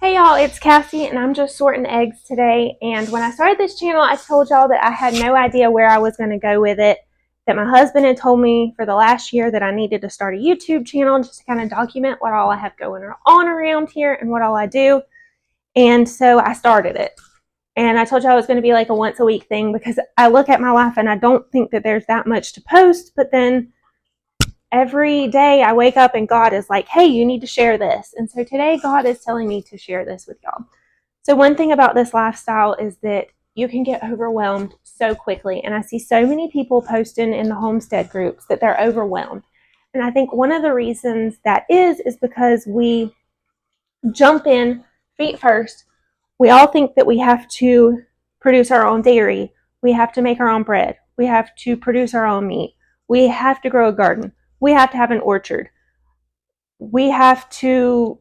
Hey y'all, it's Cassie and I'm just sorting eggs today. And when I started this channel, I told y'all that I had no idea where I was going to go with it. That my husband had told me for the last year that I needed to start a YouTube channel just to kind of document what all I have going on around here and what all I do. And so I started it. And I told y'all it was going to be like a once a week thing because I look at my life and I don't think that there's that much to post. But then every day I wake up and God is like, hey, you need to share this. And so today God is telling me to share this with y'all. So one thing about this lifestyle is that you can get overwhelmed so quickly. And I see so many people posting in the homestead groups that they're overwhelmed. And I think one of the reasons that is because we jump in feet first. We all think that we have to produce our own dairy. We have to make our own bread. We have to produce our own meat. We have to grow a garden. We have to have an orchard. We have to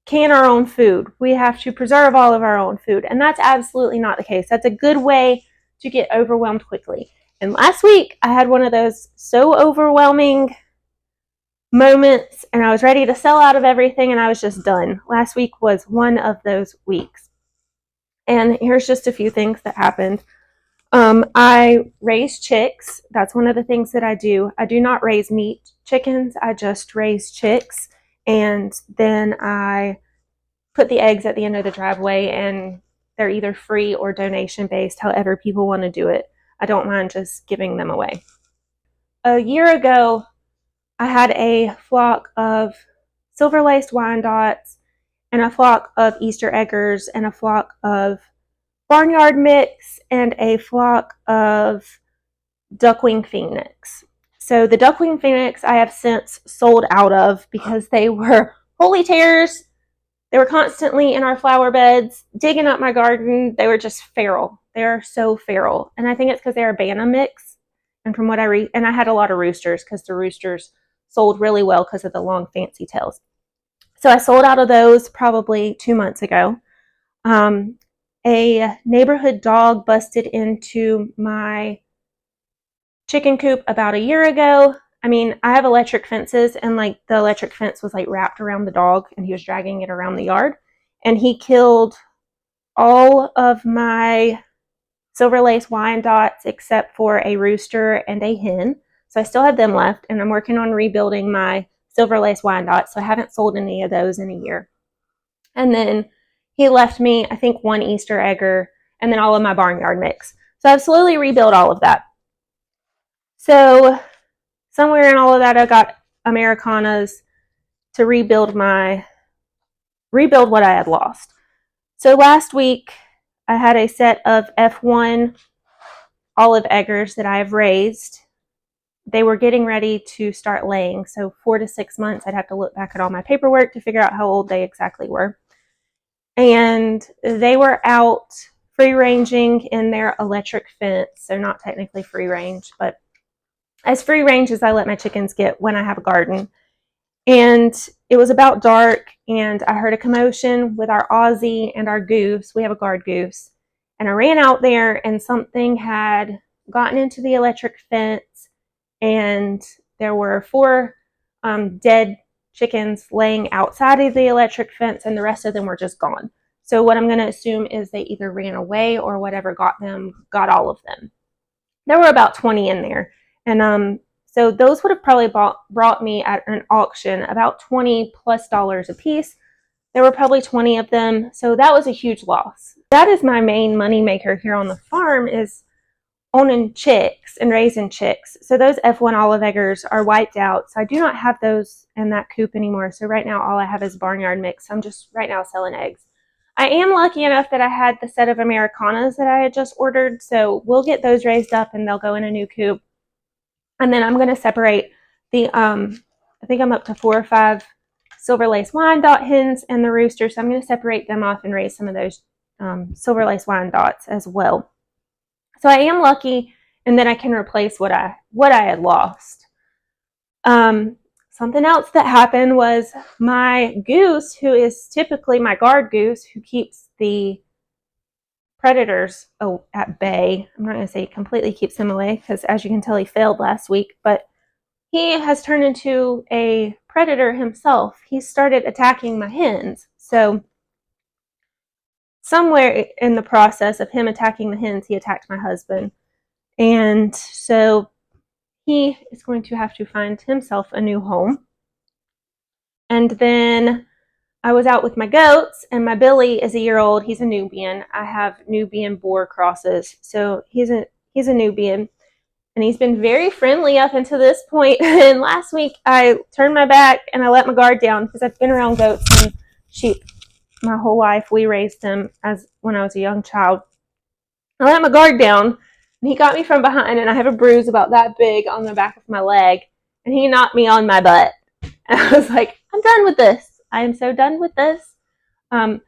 can our own food. We have to preserve all of our own food. And that's absolutely not the case. That's a good way to get overwhelmed quickly. And last week, I had one of those so overwhelming moments, and I was ready to sell out of everything, and I was just done. Last week was one of those weeks. And here's just a few things that happened. I raise chicks. That's one of the things that I do. I do not raise meat chickens. I just raise chicks. And then I put the eggs at the end of the driveway, and they're either free or donation based, however people want to do it. I don't mind just giving them away. A year ago, I had a flock of silver-laced Wyandottes and a flock of Easter eggers and a flock of barnyard mix and a flock of duckling phoenix. So the duckling phoenix I have since sold out of because they were holy terrors. They were constantly in our flower beds, digging up my garden. They were just feral. They're so feral. And I think it's because they're a Bantam mix. And from what I read, and I had a lot of roosters because the roosters sold really well because of the long fancy tails. So I sold out of those probably 2 months ago. A neighborhood dog busted into my chicken coop about a year ago. I mean, I have electric fences, and like the electric fence was like wrapped around the dog, and he was dragging it around the yard, and he killed all of my silver lace Wyandottes except for a rooster and a hen. So I still have them left, and I'm working on rebuilding my silver lace Wyandottes. So I haven't sold any of those in a year. And then he left me, I think, one Easter egger and then all of my barnyard mix. So I've slowly rebuilt all of that. So somewhere in all of that, I got Americanas to rebuild what I had lost. So last week, I had a set of F1 olive eggers that I have raised. They were getting ready to start laying. So 4 to 6 months, I'd have to look back at all my paperwork to figure out how old they exactly were. And they were out free ranging in their electric fence. So not technically free range, but as free range as I let my chickens get when I have a garden. And it was about dark, and I heard a commotion with our Aussie and our goose. We have a guard goose. And I ran out there, and something had gotten into the electric fence, and there were 4 dead chickens laying outside of the electric fence, and the rest of them were just gone. So what I'm going to assume is they either ran away or whatever got them, got all of them. There were about 20 in there. And so those would have probably brought me at an auction about $20+ a piece. There were probably 20 of them. So that was a huge loss. That is my main money maker here on the farm, is owning chicks and raising chicks. So those F1 olive eggers are wiped out. So I do not have those in that coop anymore. So right now all I have is barnyard mix. I'm just right now selling eggs. I am lucky enough that I had the set of Americanas that I had just ordered. So we'll get those raised up and they'll go in a new coop. And then I'm going to separate the, I think I'm up to 4 or 5 silver lace Wyandotte hens and the rooster. So I'm going to separate them off and raise some of those silver lace Wyandottes as well. So I am lucky, and then I can replace what I had lost. Something else that happened was my goose, who is typically my guard goose, who keeps the predators at bay. I'm not going to say completely keeps them away, because as you can tell, he failed last week, but he has turned into a predator himself. He started attacking my hens. So somewhere in the process of him attacking the hens, he attacked my husband. And so he is going to have to find himself a new home. And then I was out with my goats, and my Billy is a year old. He's a Nubian. I have Nubian boar crosses. So he's a Nubian. And he's been very friendly up until this point. And last week I turned my back and I let my guard down because I've been around goats and sheep my whole life. We raised them as when I was a young child. I let my guard down and he got me from behind, and I have a bruise about that big on the back of my leg, and he knocked me on my butt. And I was like, I'm done with this. I am so done with this. I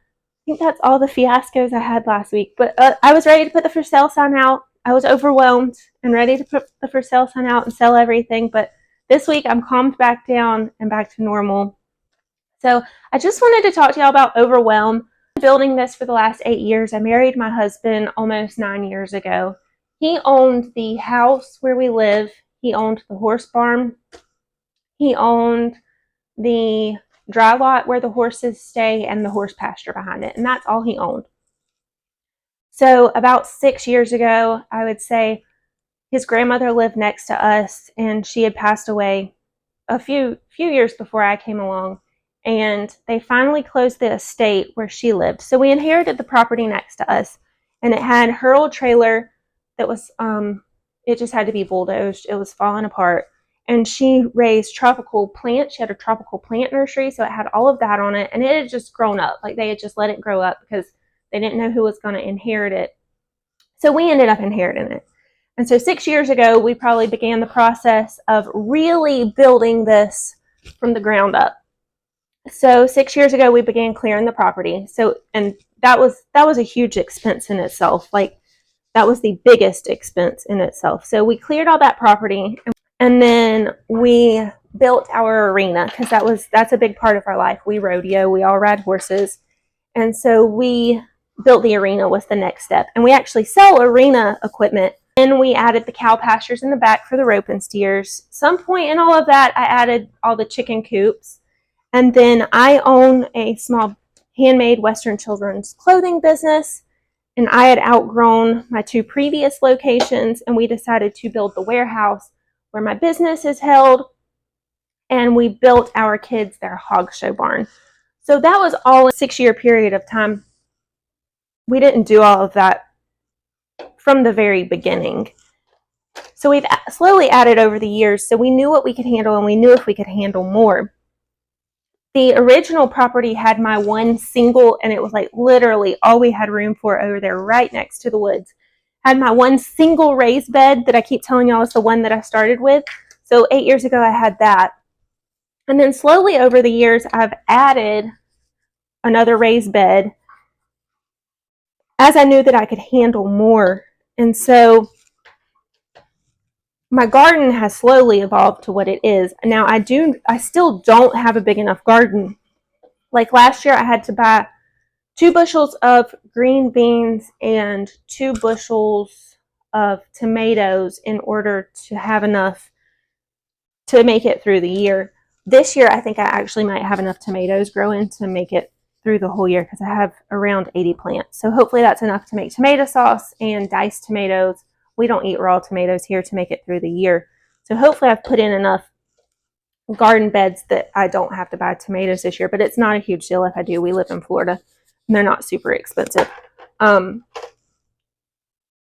think that's all the fiascos I had last week. But I was ready to put the for sale sign out. I was overwhelmed and ready to put the for sale sign out and sell everything. But this week I'm calmed back down and back to normal. So I just wanted to talk to y'all about OVERWHELM. I've been building this for the last 8 years. I married my husband almost 9 years ago. He owned the house where we live. He owned the horse barn. He owned the dry lot where the horses stay and the horse pasture behind it. And that's all he owned. So about 6 years ago, I would say, his grandmother lived next to us, and she had passed away a few years before I came along. And they finally closed the estate where she lived. So we inherited the property next to us, and it had her old trailer that was, it just had to be bulldozed. It was falling apart. And she raised tropical plants. She had a tropical plant nursery, so it had all of that on it. And it had just grown up. Like, they had just let it grow up because they didn't know who was going to inherit it. So we ended up inheriting it. And so 6 years ago, we probably began the process of really building this from the ground up. So 6 years ago, we began clearing the property. So, and that was a huge expense in itself. Like, that was the biggest expense in itself. So we cleared all that property, and then we built our arena, because that's a big part of our life. We rodeo, we all ride horses. And so we built the arena was the next step. And we actually sell arena equipment. Then we added the cow pastures in the back for the rope and steers. Some point in all of that, I added all the chicken coops. And then I own a small handmade Western children's clothing business. And I had outgrown my 2 previous locations, and we decided to build the warehouse where my business is held. And we built our kids their hog show barn. So that was all a 6-year period of time. We didn't do all of that from the very beginning. So we've slowly added over the years. So we knew what we could handle, and we knew if we could handle more. The original property had my one single, and it was like literally all we had room for over there right next to the woods. Had my one single raised bed that I keep telling y'all is the one that I started with. So 8 years ago, I had that. And then slowly over the years, I've added another raised bed as I knew that I could handle more. And so my garden has slowly evolved to what it is. Now I still don't have a big enough garden. Like last year, I had to buy 2 bushels of green beans and 2 bushels of tomatoes in order to have enough to make it through the year. This year, I think I actually might have enough tomatoes growing to make it through the whole year, because I have around 80 plants. So hopefully that's enough to make tomato sauce and diced tomatoes. We don't eat raw tomatoes here to make it through the year. So hopefully I've put in enough garden beds that I don't have to buy tomatoes this year, but it's not a huge deal if I do. We live in Florida, and they're not super expensive.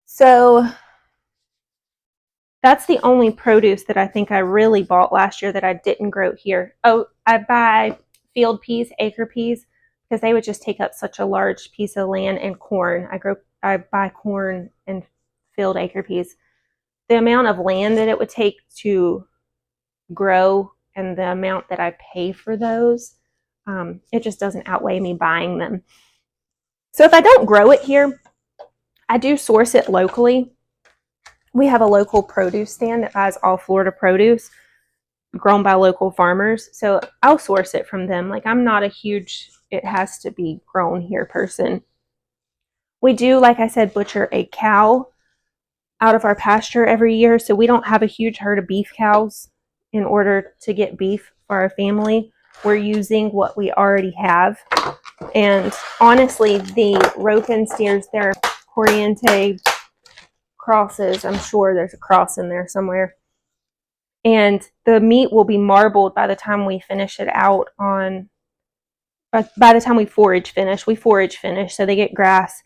So that's the only produce that I think I really bought last year that I didn't grow here. Oh, I buy field peas, acre peas, because they would just take up such a large piece of land, and corn. I buy corn and field acre peas. The amount of land that it would take to grow and the amount that I pay for those, it just doesn't outweigh me buying them. So if I don't grow it here, I do source it locally. We have a local produce stand that buys all Florida produce grown by local farmers. So I'll source it from them. Like, I'm not a huge, it has to be grown here person. We do, like I said, butcher a cow out of our pasture every year. So we don't have a huge herd of beef cows in order to get beef for our family. we're using what we already have. And honestly, the rope and steers, they're Corriente crosses. I'm sure there's a cross in there somewhere. And the meat will be marbled by the time we finish it out on, by the time we forage finish. We forage finish, so they get grass,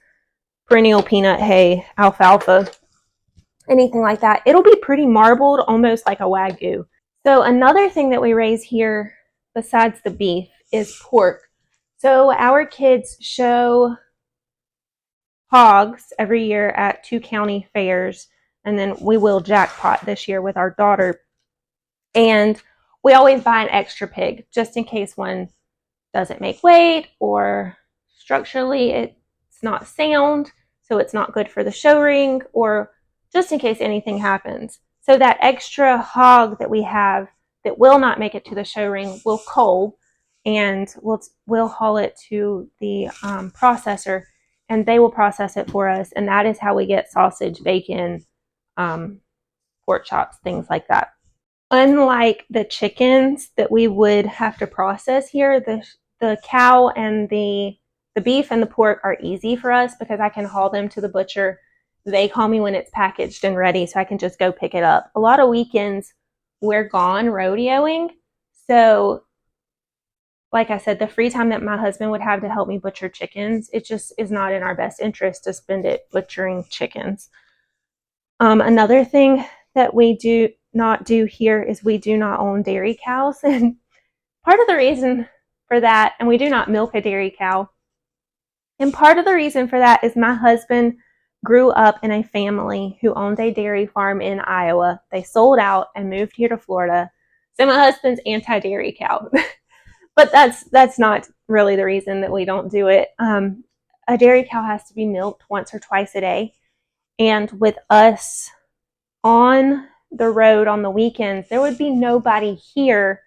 perennial peanut hay, alfalfa, anything like that. It'll be pretty marbled, almost like a Wagyu. So another thing that we raise here besides the beef is pork. So our kids show hogs every year at 2 county fairs, and then we will jackpot this year with our daughter. And we always buy an extra pig just in case one doesn't make weight or structurally it's not sound, so it's not good for the show ring, or just in case anything happens. So that extra hog that we have that will not make it to the show ring will cull, and we'll haul it to the processor, and they will process it for us, and that is how we get sausage, bacon, pork chops, things like that. Unlike the chickens that we would have to process here, the cow and the beef and the pork are easy for us because I can haul them to the butcher. They call me when it's packaged and ready, so I can just go pick it up. A lot of weekends we're gone rodeoing, so like I said, the free time that my husband would have to help me butcher chickens, it just is not in our best interest to spend it butchering chickens. Another thing that we do not do here is we do not own dairy cows. And part of the reason for that, and we do not milk a dairy cow, and part of the reason for that is my husband grew up in a family who owned a dairy farm in Iowa. They sold out and moved here to Florida. So my husband's anti-dairy cow. But that's not really the reason that we don't do it. A dairy cow has to be milked once or twice a day. And with us on the road on the weekends, there would be nobody here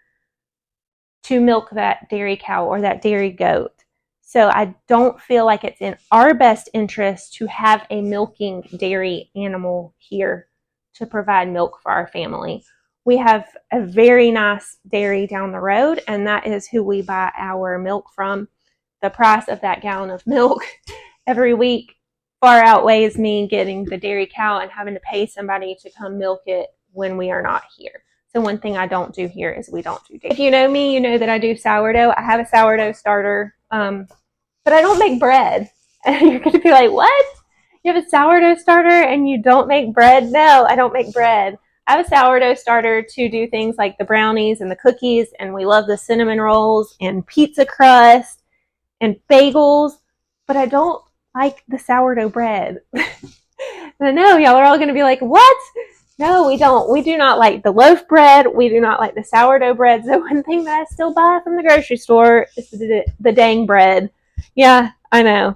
to milk that dairy cow or that dairy goat. So I don't feel like it's in our best interest to have a milking dairy animal here to provide milk for our family. We have a very nice dairy down the road, and that is who we buy our milk from. The price of that gallon of milk every week far outweighs me getting the dairy cow and having to pay somebody to come milk it when we are not here. So one thing I don't do here is we don't do dairy. If you know me, you know that I do sourdough. I have a sourdough starter, but I don't make bread. And you're going to be like, what? You have a sourdough starter and you don't make bread? No, I don't make bread. I have a sourdough starter to do things like the brownies and the cookies, and we love the cinnamon rolls and pizza crust and bagels, but I don't like the sourdough bread. I know y'all are all going to be like, what? No, we don't. We do not like the loaf bread. We do not like the sourdough bread. So one thing that I still buy from the grocery store is the dang bread. Yeah, I know.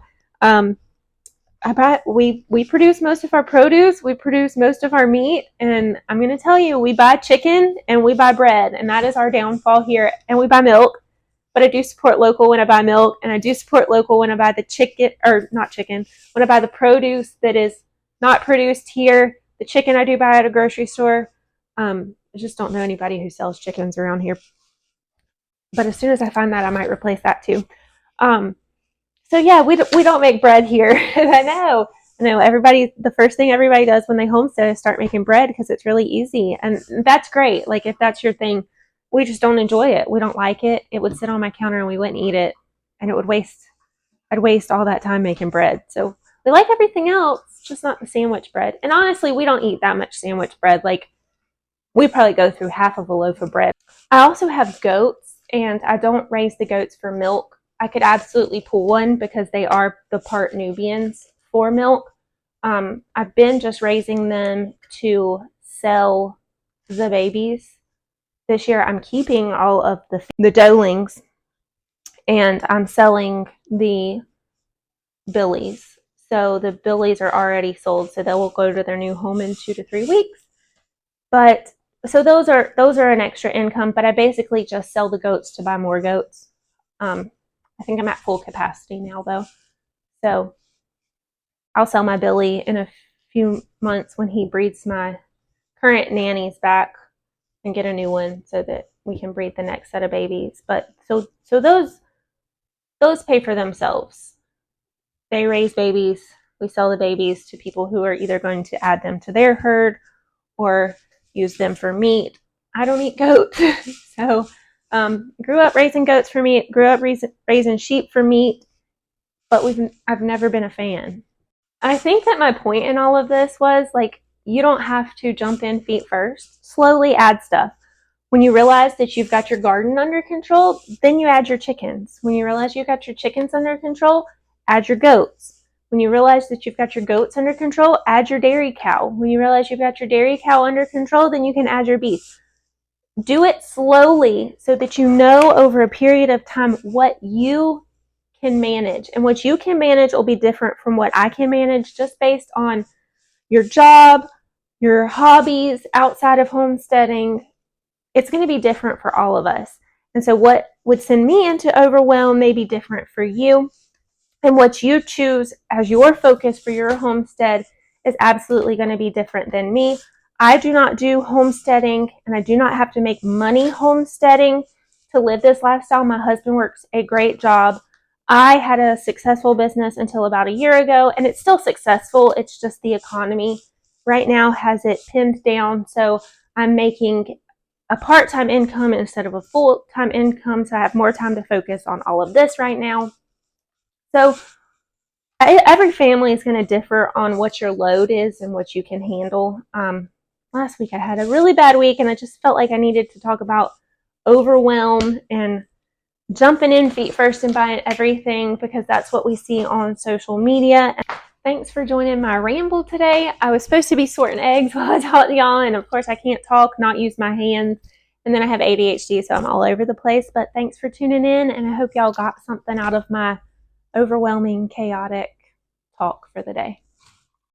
We produce most of our produce, we produce most of our meat, and I'm going to tell you, we buy chicken and we buy bread, and that is our downfall here. And we buy milk, but I do support local when I buy milk, and I do support local when I buy the chicken, or not chicken, when I buy the produce that is not produced here. The chicken I do buy at a grocery store. I just don't know anybody who sells chickens around here. But as soon as I find that, I might replace that too. So yeah, we don't make bread here. I know everybody, the first thing everybody does when they homestead is start making bread because it's really easy. And that's great. Like if that's your thing, we just don't enjoy it. We don't like it. It would sit on my counter and we wouldn't eat it. And I'd waste all that time making bread. So we like everything else, just not the sandwich bread. And honestly, we don't eat that much sandwich bread. Like we probably go through half of a loaf of bread. I also have goats, and I don't raise the goats for milk. I could absolutely pull one because they are the part Nubians for milk. I've been just raising them to sell the babies. This year I'm keeping all of the doelings, and I'm selling the billies. So the billies are already sold, so they will go to their new home in 2 to 3 weeks. But so those are an extra income, but I basically just sell the goats to buy more goats. I think I'm at full capacity now, though. So I'll sell my Billy in a few months when he breeds my current nannies back and get a new one so that we can breed the next set of babies. But so those pay for themselves. They raise babies. We sell the babies to people who are either going to add them to their herd or use them for meat. I don't eat goats. So grew up raising goats for meat, grew up raising sheep for meat, but I've never been a fan. I think that my point in all of this was like, you don't have to jump in feet first. Slowly add stuff. When you realize that you've got your garden under control, then you add your chickens. When you realize you've got your chickens under control, add your goats. When you realize that you've got your goats under control, add your dairy cow. When you realize you've got your dairy cow under control, then you can add your beef. Do it slowly so that you know over a period of time what you can manage. And what you can manage will be different from what I can manage just based on your job, your hobbies outside of homesteading. It's going to be different for all of us. And so what would send me into overwhelm may be different for you. And what you choose as your focus for your homestead is absolutely going to be different than me. I do not do homesteading, and I do not have to make money homesteading to live this lifestyle. My husband works a great job. I had a successful business until about a year ago, and it's still successful. It's just the economy right now has it pinned down. So I'm making a part-time income instead of a full-time income. So I have more time to focus on all of this right now. So every family is going to differ on what your load is and what you can handle. Last week I had a really bad week, and I just felt like I needed to talk about overwhelm and jumping in feet first and buying everything, because that's what we see on social media. Thanks for joining my ramble today. I was supposed to be sorting eggs while I talked to y'all, and of course I can't talk, not use my hands. And then I have ADHD, so I'm all over the place. But thanks for tuning in, and I hope y'all got something out of my overwhelming, chaotic talk for the day.